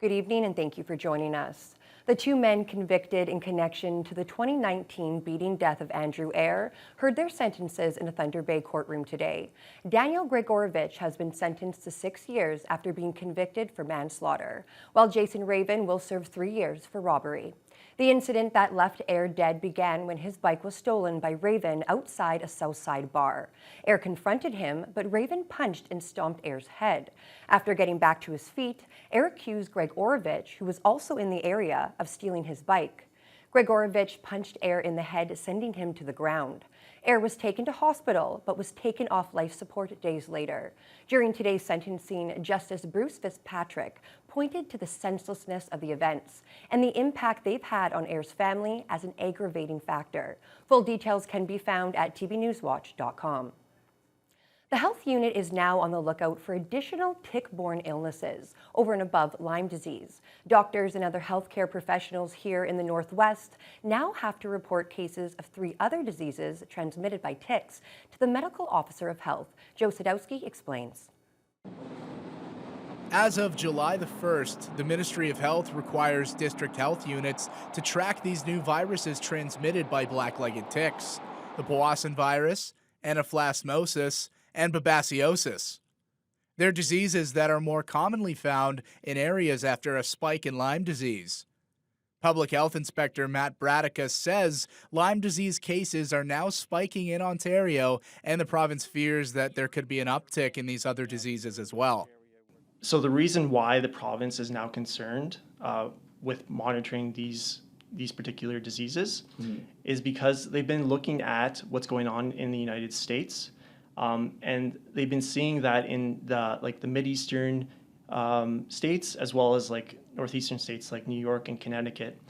Good evening and thank you for joining us. The two men convicted in connection to the 2019 beating death of Andrew Ayre heard their sentences in a Thunder Bay courtroom today. Daniel Grigorovich has been sentenced to 6 years after being convicted for manslaughter, while Jason Raven will serve 3 years for robbery. The incident that left Ayre dead began when his bike was stolen by Raven outside a Southside bar. Ayre confronted him, but Raven punched and stomped Ayre's head. After getting back to his feet, Ayre accused Grigorovich, who was also in the area, of stealing his bike. Grigorovich punched Ayre in the head, sending him to the ground. Ayre was taken to hospital, but was taken off life support days later. During today's sentencing, Justice Bruce Fitzpatrick pointed to the senselessness of the events and the impact they've had on Ayre's family as an aggravating factor. Full details can be found at tvnewswatch.com. The health unit is now on the lookout for additional tick-borne illnesses over and above Lyme disease. Doctors and other healthcare professionals here in the Northwest now have to report cases of 3 other diseases transmitted by ticks to the Medical Officer of Health. Joe Sadowski explains. As of July the 1st, the Ministry of Health requires district health units to track these new viruses transmitted by black-legged ticks: the Powassan virus, anaplasmosis, and babesiosis. They're diseases that are more commonly found in areas after a spike in Lyme disease. Public Health Inspector Matt Bradica says Lyme disease cases are now spiking in Ontario, and the province fears that there could be an uptick in these other diseases as well. So the reason why the province is now concerned with monitoring these particular diseases is because they've been looking at what's going on in the United States. And they've been seeing that in the Mideastern states, as well as northeastern states like New York and Connecticut.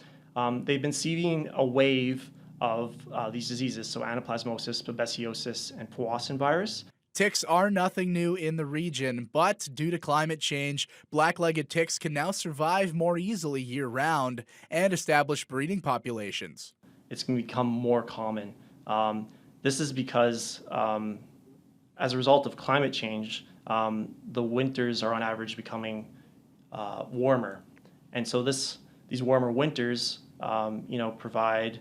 They've been seeing a wave of these diseases, so anaplasmosis, babesiosis, and Powassan virus. Ticks are nothing new in the region, but due to climate change, black-legged ticks can now survive more easily year-round and establish breeding populations. It's going to become more common. This is because as a result of climate change, the winters are on average becoming warmer, and so these warmer winters, provide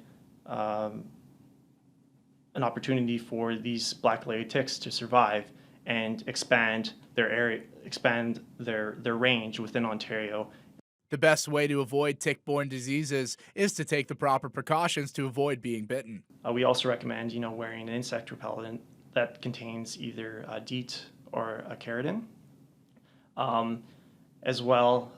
an opportunity for these black-legged ticks to survive and expand their area, expand their range within Ontario. The best way to avoid tick-borne diseases is to take the proper precautions to avoid being bitten. We also recommend, wearing an insect repellent that contains either DEET or a keratin. As well,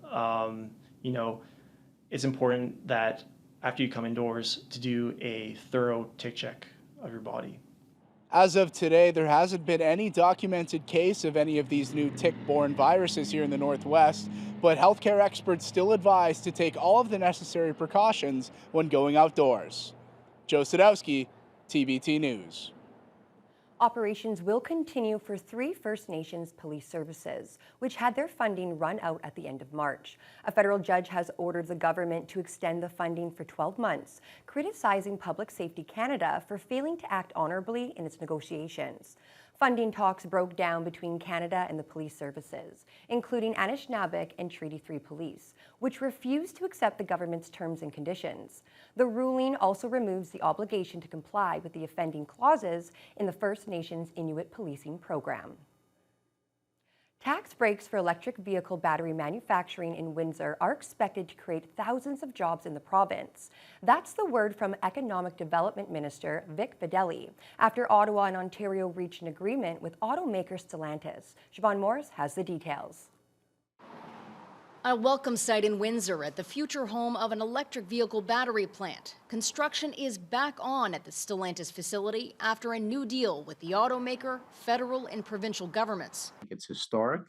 it's important that after you come indoors to do a thorough tick check of your body. As of today, there hasn't been any documented case of any of these new tick-borne viruses here in the Northwest, but healthcare experts still advise to take all of the necessary precautions when going outdoors. Joe Sadowski, TVT News. Operations will continue for 3 First Nations police services, which had their funding run out at the end of March. A federal judge has ordered the government to extend the funding for 12 months, criticizing Public Safety Canada for failing to act honorably in its negotiations. Funding talks broke down between Canada and the police services, including Anishinaabe and Treaty 3 Police, which refused to accept the government's terms and conditions. The ruling also removes the obligation to comply with the offending clauses in the First Nations Inuit policing program. Tax breaks for electric vehicle battery manufacturing in Windsor are expected to create thousands of jobs in the province. That's the word from Economic Development Minister Vic Fedeli after Ottawa and Ontario reached an agreement with automaker Stellantis. Siobhan Morris has the details. A welcome sight in Windsor at the future home of an electric vehicle battery plant. Construction is back on at the Stellantis facility after a new deal with the automaker, federal and provincial governments. It's historic,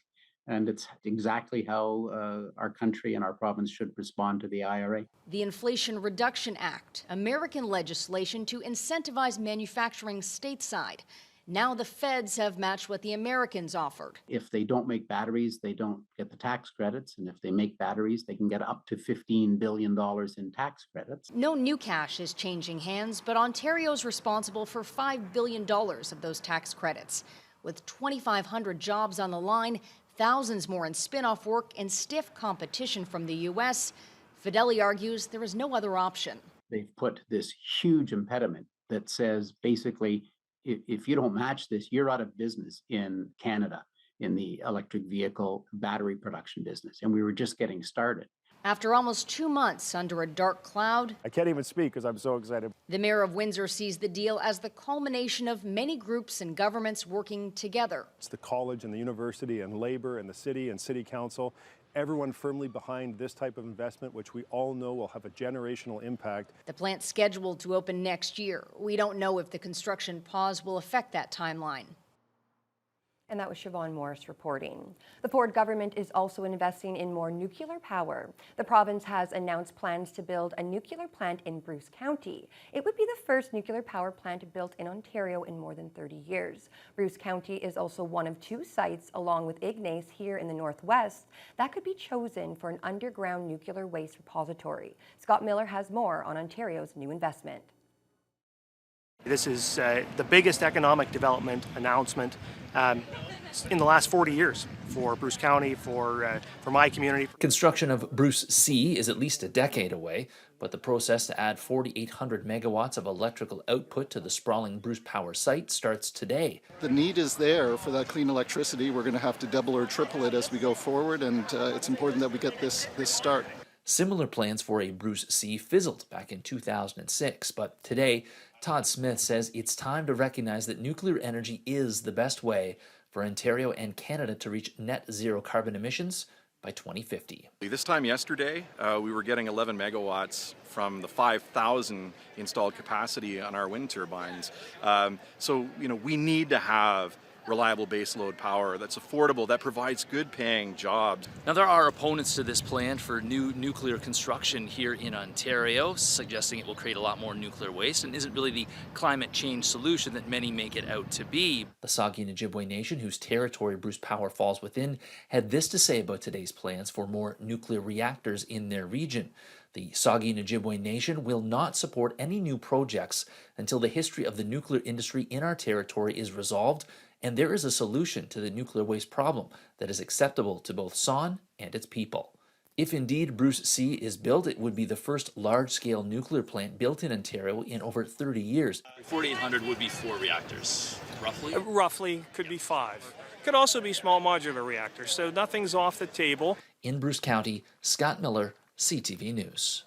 and it's exactly how our country and our province should respond to the IRA. The Inflation Reduction Act, American legislation to incentivize manufacturing stateside. Now the feds have matched what the Americans offered. If they don't make batteries, they don't get the tax credits. And if they make batteries, they can get up to $15 billion in tax credits. No new cash is changing hands, but Ontario's responsible for $5 billion of those tax credits. With 2,500 jobs on the line, thousands more in spin-off work and stiff competition from the U.S., Fedeli argues there is no other option. They've put this huge impediment that says basically, if you don't match this, you're out of business in Canada in the electric vehicle battery production business. And we were just getting started. After almost 2 months under a dark cloud, I can't even speak because I'm so excited. the mayor of Windsor sees the deal as the culmination of many groups and governments working together. It's the college and the university and labor and the city and city council, everyone firmly behind this type of investment, which we all know will have a generational impact. The plant's scheduled to open next year. We don't know if the construction pause will affect that timeline. And that was Siobhan Morris reporting. The Ford government is also investing in more nuclear power. The province has announced plans to build a nuclear plant in Bruce County. It would be the first nuclear power plant built in Ontario in more than 30 years. Bruce County is also one of 2 sites, along with Ignace here in the Northwest, that could be chosen for an underground nuclear waste repository. Scott Miller has more on Ontario's new investment. This is the biggest economic development announcement in the last 40 years for Bruce County, for my community. Construction of Bruce C is at least a decade away, but the process to add 4,800 megawatts of electrical output to the sprawling Bruce Power site starts today. The need is there for that clean electricity. We're going to have to double or triple it as we go forward, and it's important that we get this start. Similar plans for a Bruce C fizzled back in 2006, but today, Todd Smith says it's time to recognize that nuclear energy is the best way for Ontario and Canada to reach net zero carbon emissions by 2050. This time yesterday, we were getting 11 megawatts from the 5,000 installed capacity on our wind turbines. So, we need to have reliable baseload power that's affordable, that provides good paying jobs. Now, there are opponents to this plan for new nuclear construction here in Ontario, suggesting it will create a lot more nuclear waste and isn't really the climate change solution that many make it out to be. The Saugeen Ojibwe Nation, whose territory Bruce Power falls within, had this to say about today's plans for more nuclear reactors in their region. The Saugeen Ojibwe Nation will not support any new projects until the history of the nuclear industry in our territory is resolved and there is a solution to the nuclear waste problem that is acceptable to both SON and its people. If indeed Bruce C is built, it would be the first large-scale nuclear plant built in Ontario in over 30 years. 4,800 would be 4 reactors, roughly? Roughly, could be 5. Could also be small modular reactors, so nothing's off the table. In Bruce County, Scott Miller, CTV News.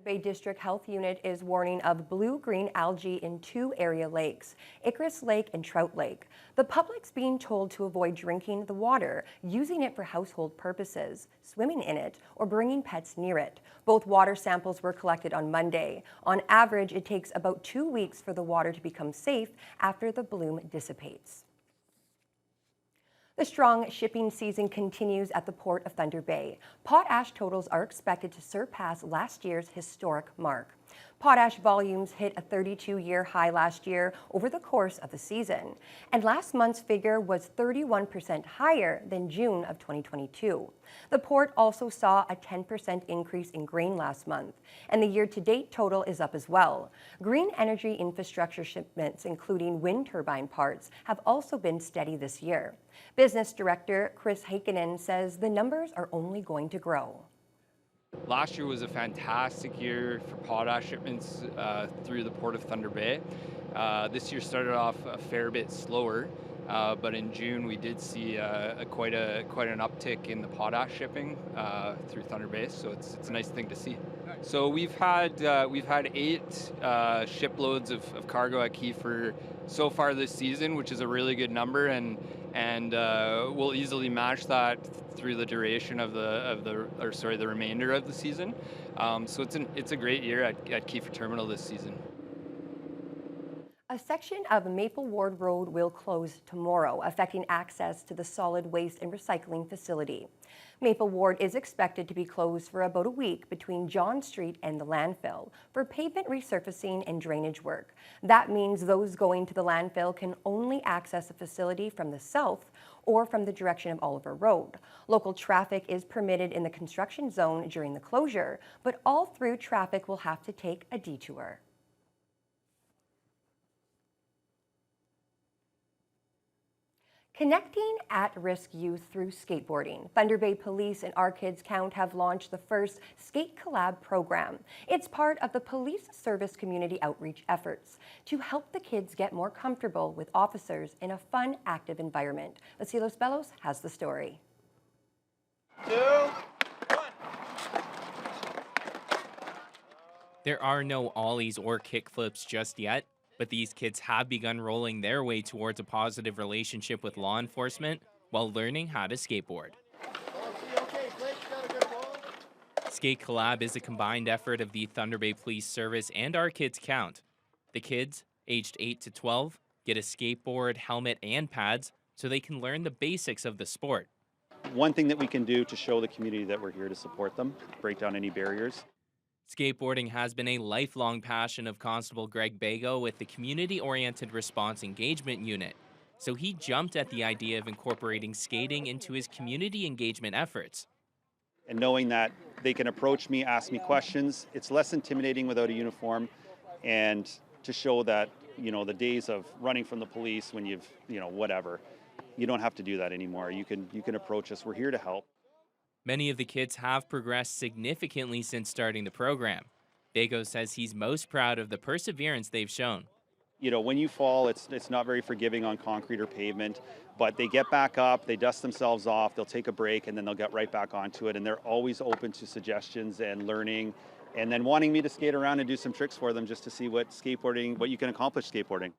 Bay District Health Unit is warning of blue-green algae in 2 area lakes, Icarus Lake and Trout Lake. The public's being told to avoid drinking the water, using it for household purposes, swimming in it, or bringing pets near it. Both water samples were collected on Monday. On average, it takes about 2 weeks for the water to become safe after the bloom dissipates. The strong shipping season continues at the Port of Thunder Bay. Potash totals are expected to surpass last year's historic mark. Potash volumes hit a 32-year high last year over the course of the season, and last month's figure was 31% higher than June of 2022. The port also saw a 10% increase in grain last month, and the year-to-date total is up as well. Green energy infrastructure shipments, including wind turbine parts, have also been steady this year. Business Director Chris Heikkinen says the numbers are only going to grow. Last year was a fantastic year for potash shipments through the Port of Thunder Bay. This year started off a fair bit slower, but in June we did see quite an uptick in the potash shipping through Thunder Bay, so it's a nice thing to see. So we've had 8 shiploads of cargo at Kiefer so far this season, which is a really good number, and we'll easily match that through the duration of the remainder of the season. So it's a great year at Kiefer Terminal this season. A section of Maple Ward Road will close tomorrow, affecting access to the solid waste and recycling facility. Maple Ward is expected to be closed for about a week between John Street and the landfill for pavement resurfacing and drainage work. That means those going to the landfill can only access the facility from the south or from the direction of Oliver Road. Local traffic is permitted in the construction zone during the closure, but all through traffic will have to take a detour. Connecting at-risk youth through skateboarding. Thunder Bay Police and Our Kids Count have launched the first Skate Collab program. It's part of the police service community outreach efforts to help the kids get more comfortable with officers in a fun, active environment. Vasilos Bellos has the story. 2, 1. There are no ollies or kickflips just yet, but these kids have begun rolling their way towards a positive relationship with law enforcement while learning how to skateboard. Skate Collab is a combined effort of the Thunder Bay Police Service and Our Kids Count. The kids, aged 8 to 12, get a skateboard, helmet, and pads so they can learn the basics of the sport. One thing that we can do to show the community that we're here to support them, break down any barriers. Skateboarding has been a lifelong passion of Constable Greg Bago with the Community-Oriented Response Engagement Unit, so he jumped at the idea of incorporating skating into his community engagement efforts. And knowing that they can approach me, ask me questions, it's less intimidating without a uniform, and to show that, the days of running from the police when you've, whatever, you don't have to do that anymore. You can approach us. We're here to help. Many of the kids have progressed significantly since starting the program. Bago says he's most proud of the perseverance they've shown. When you fall, it's not very forgiving on concrete or pavement, but they get back up, they dust themselves off, they'll take a break, and then they'll get right back onto it. And they're always open to suggestions and learning, and then wanting me to skate around and do some tricks for them just to see what you can accomplish skateboarding.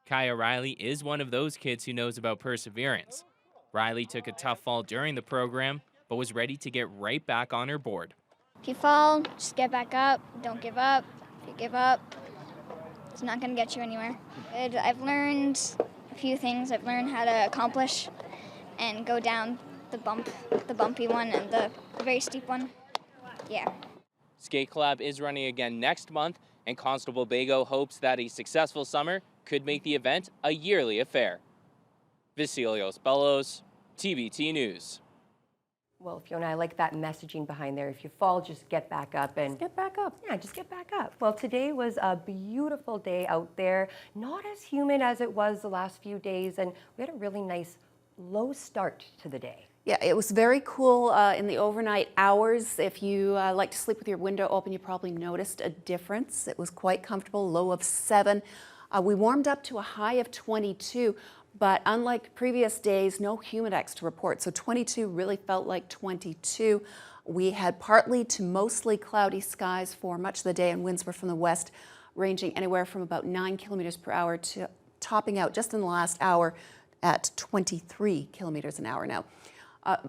Kaya Riley is one of those kids who knows about perseverance. Riley took a tough fall during the program, but was ready to get right back on her board. If you fall, just get back up. Don't give up. If you give up, it's not going to get you anywhere. I've learned a few things. I've learned how to accomplish and go down the bumpy one and the very steep one. Yeah. Skate Collab is running again next month, and Constable Bago hopes that a successful summer could make the event a yearly affair. Vasilos Bellos, TBT News. Well, Fiona, I like that messaging behind there. If you fall, just get back up and get back up. Yeah, just get back up. Well, today was a beautiful day out there. Not as humid as it was the last few days, and we had a really nice low start to the day. Yeah, it was very cool in the overnight hours. If you like to sleep with your window open, you probably noticed a difference. It was quite comfortable, low of 7. We warmed up to a high of 22. But unlike previous days, no humidex to report. So 22 really felt like 22. We had partly to mostly cloudy skies for much of the day in Windsor from the west, ranging anywhere from about 9 kilometers per hour to topping out just in the last hour at 23 kilometers an hour now.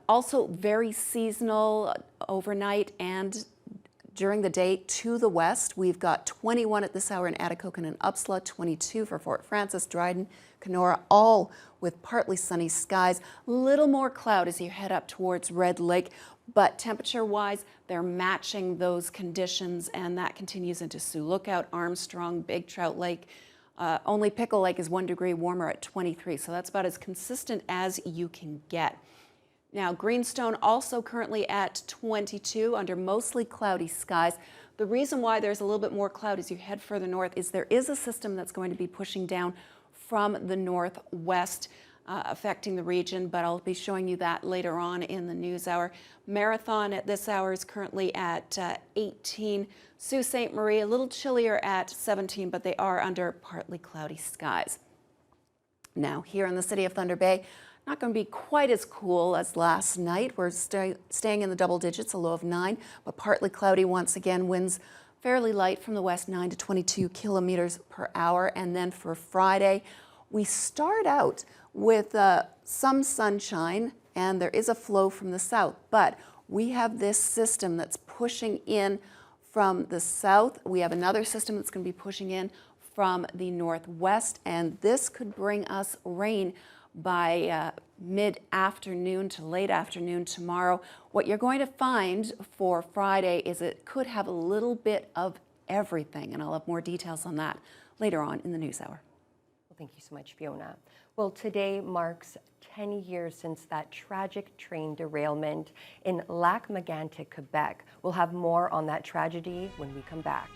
Also very seasonal overnight and during the day to the west. We've got 21 at this hour in Atikokan and Upsala, 22 for Fort Frances, Dryden, Kenora, all with partly sunny skies. Little more cloud as you head up towards Red Lake, but temperature-wise, they're matching those conditions, and that continues into Sioux Lookout, Armstrong, Big Trout Lake. Only Pickle Lake is 1 degree warmer at 23, so that's about as consistent as you can get. Now, Greenstone also currently at 22 under mostly cloudy skies. The reason why there's a little bit more cloud as you head further north is there is a system that's going to be pushing down from the northwest, affecting the region, but I'll be showing you that later on in the news hour. Marathon at this hour is currently at 18. Sault Ste. Marie, a little chillier at 17, but they are under partly cloudy skies. Now, here in the city of Thunder Bay, not going to be quite as cool as last night. We're staying in the double digits, a low of 9, but partly cloudy once again. Winds fairly light from the west, 9 to 22 kilometers per hour. And then for Friday, we start out with some sunshine, and there is a flow from the south. But we have this system that's pushing in from the south. We have another system that's going to be pushing in from the northwest, and this could bring us rain by mid-afternoon to late afternoon tomorrow. What you're going to find for Friday is it could have a little bit of everything, and I'll have more details on that later on in the news hour. Well, thank you so much, Fiona. Well, today marks 10 years since that tragic train derailment in Lac-Mégantic, Quebec. We'll have more on that tragedy when we come back.